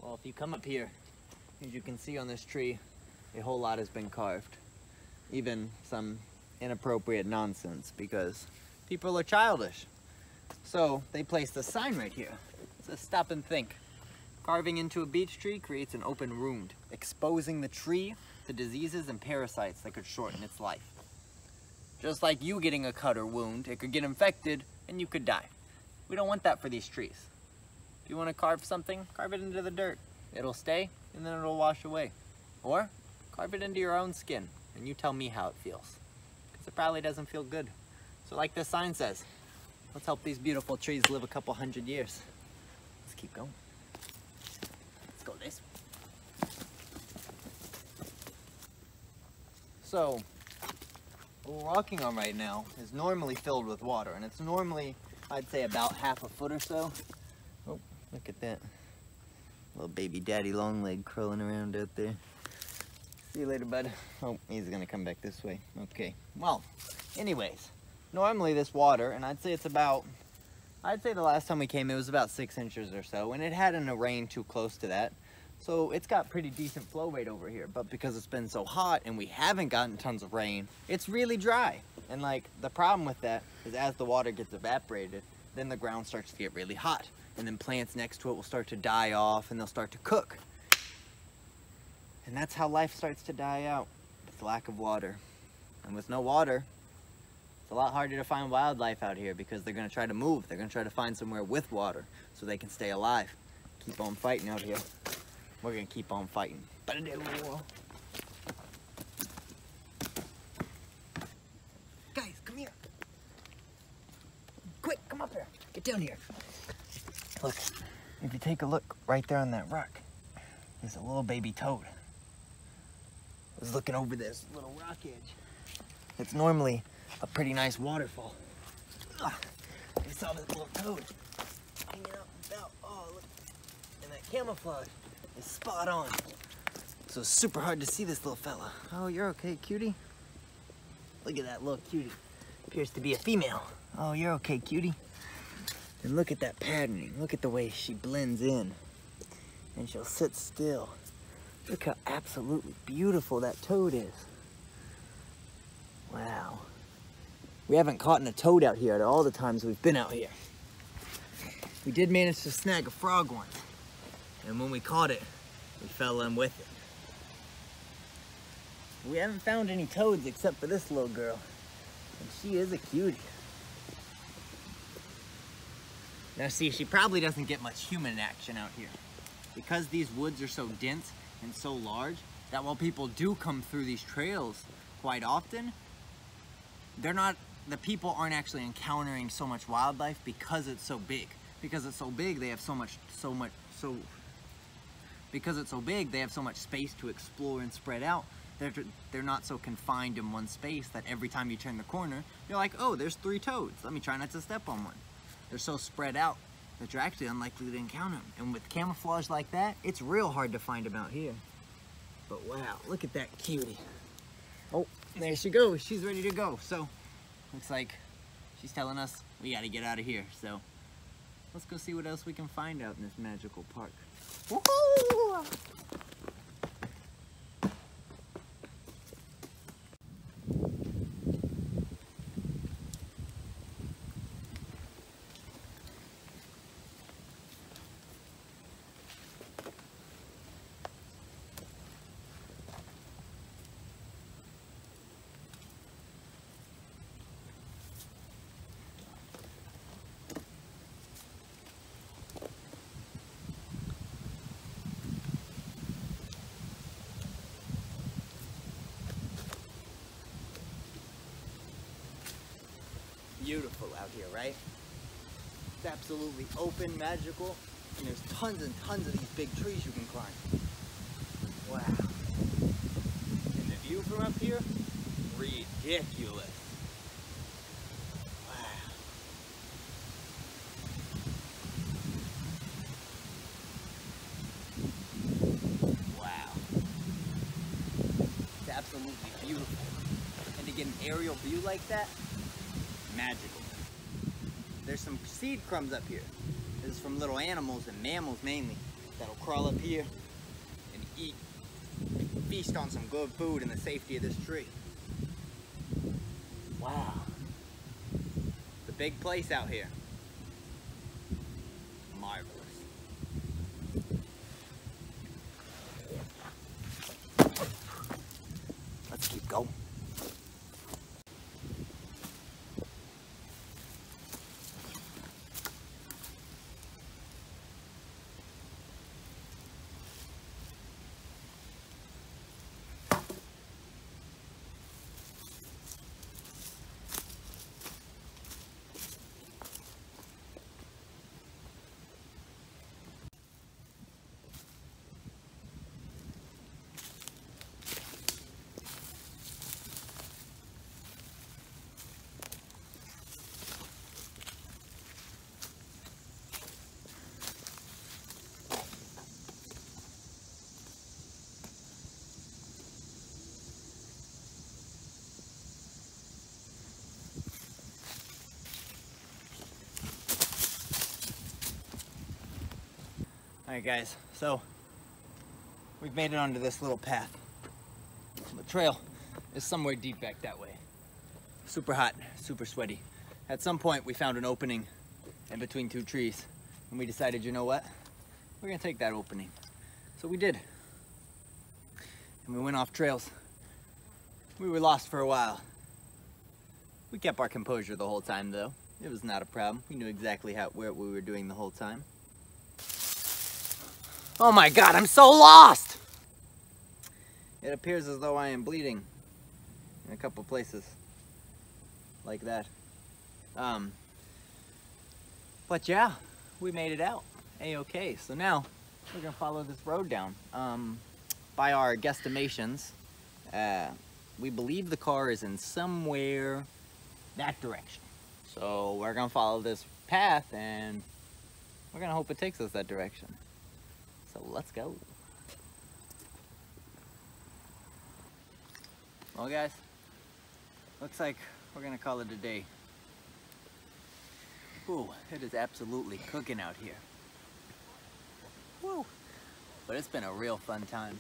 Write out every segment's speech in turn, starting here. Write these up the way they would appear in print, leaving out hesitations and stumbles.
Well, if you come up here, as you can see on this tree, a whole lot has been carved. Even some inappropriate nonsense because people are childish. So they placed a sign right here. It says stop and think. Carving into a beech tree creates an open wound, exposing the tree to diseases and parasites that could shorten its life. Just like you getting a cut or wound, it could get infected and you could die. We don't want that for these trees. If you want to carve something, carve it into the dirt. It'll stay and then it'll wash away. Or carve it into your own skin and you tell me how it feels. Because it probably doesn't feel good. So like this sign says, let's help these beautiful trees live a couple hundred years. Let's keep going. Let's go this way. So, what we're walking on right now is normally filled with water, and it's normally, I'd say, about half a foot or so. Oh, look at that. Little baby daddy long leg crawling around out there. See you later, bud. Oh, he's gonna come back this way. Okay, well, anyways, normally this water, and I'd say it's about, I'd say the last time we came it was about 6 inches or so, and it hadn't rained too close to that. So it's got pretty decent flow rate over here, but because it's been so hot and we haven't gotten tons of rain, it's really dry. And like the problem with that is as the water gets evaporated, then the ground starts to get really hot. And then plants next to it will start to die off and they'll start to cook. And that's how life starts to die out, with lack of water. And with no water, it's a lot harder to find wildlife out here because they're gonna try to move. They're gonna try to find somewhere with water so they can stay alive. Keep on fighting out here. We're gonna keep on fighting. Guys, come here. Quick, come up here. Get down here. Look, if you take a look right there on that rock, there's a little baby toad. I was looking over this little rock edge. It's normally a pretty nice waterfall. I saw this little toad hanging out and about. Oh, look. And that camouflage is spot on. So it's super hard to see this little fella. Oh, you're okay, cutie? Look at that little cutie. Appears to be a female. Oh, you're okay, cutie? And look at that patterning. Look at the way she blends in. And she'll sit still. Look how absolutely beautiful that toad is. Wow. We haven't caught a toad out here at all the times we've been out here. We did manage to snag a frog once. And when we caught it, we fell in with it. We haven't found any toads except for this little girl. And she is a cutie. Now see, she probably doesn't get much human action out here. Because these woods are so dense and so large, that while people do come through these trails quite often, the people aren't actually encountering so much wildlife because it's so big. Because it's so big, they have because it's so big, they have so much space to explore and spread out. They're not so confined in one space that every time you turn the corner, you're like, oh, there's 3 toads. Let me try not to step on one. They're so spread out that you're actually unlikely to encounter them. And with camouflage like that, it's real hard to find them out here. But wow, look at that cutie. Oh, there she goes. She's ready to go. So, looks like she's telling us we gotta get out of here. So, let's go see what else we can find out in this magical park. Woohoo! Beautiful out here, right? It's absolutely open, magical, and there's tons and tons of these big trees you can climb. Wow. And the view from up here, ridiculous. Wow. Wow. It's absolutely beautiful. And to get an aerial view like that, magical. There's some seed crumbs up here. This is from little animals and mammals mainly. that'll crawl up here and eat, feast on some good food in the safety of this tree. Wow. It's a big place out here. Marvelous. Let's keep going. Alright guys, so we've made it onto this little path. The trail is somewhere deep back that way. Super hot, super sweaty. At some point we found an opening in between two trees and we decided, you know what? We're gonna take that opening. So we did. And we went off trails. We were lost for a while. We kept our composure the whole time though. It was not a problem. We knew exactly where we were doing the whole time. Oh my God, I'm so lost! It appears as though I am bleeding in a couple places, like that. But yeah, we made it out, A-okay. So now, we're gonna follow this road down. By our guesstimations, we believe the car is in somewhere that direction. So we're gonna follow this path and we're gonna hope it takes us that direction. So let's go. Well guys, looks like we're gonna call it a day. Ooh, it is absolutely cooking out here. Woo! But it's been a real fun time.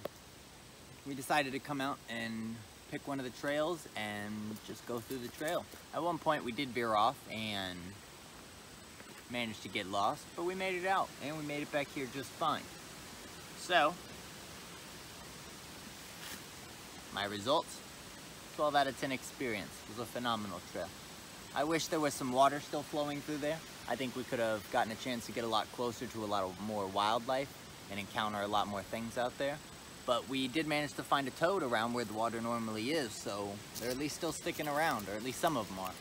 We decided to come out and pick one of the trails and just go through the trail. At one point we did veer off and managed to get lost, but we made it out and we made it back here just fine. So, my results, 12 out of 10 experience. It was a phenomenal trail. I wish there was some water still flowing through there. I think we could have gotten a chance to get a lot closer to a lot more wildlife and encounter a lot more things out there. But we did manage to find a toad around where the water normally is, so they're at least still sticking around, or at least some of them are.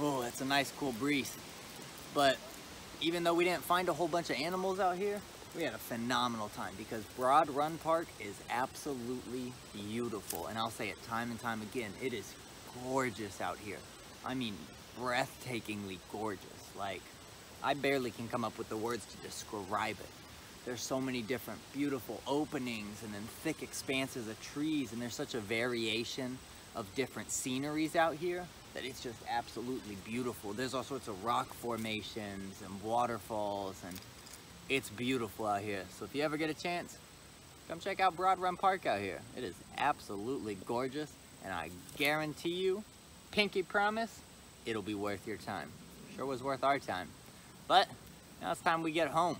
Oh, that's a nice cool breeze. But even though we didn't find a whole bunch of animals out here, we had a phenomenal time because Broad Run Park is absolutely beautiful. And I'll say it time and time again, it is gorgeous out here. I mean, breathtakingly gorgeous. Like, I barely can come up with the words to describe it. There's so many different beautiful openings and then thick expanses of trees, and there's such a variation of different sceneries out here that it's just absolutely beautiful. There's all sorts of rock formations and waterfalls, and it's beautiful out here. So if you ever get a chance, come check out Broad Run Park out here. It is absolutely gorgeous, and I guarantee you, pinky promise, it'll be worth your time. Sure was worth our time. But now it's time we get home.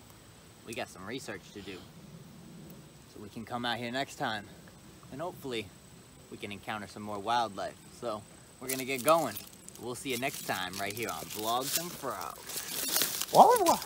We got some research to do, so we can come out here next time, and hopefully we can encounter some more wildlife. So we're gonna get going. We'll see you next time right here on Vlogs and Frogs. Au revoir.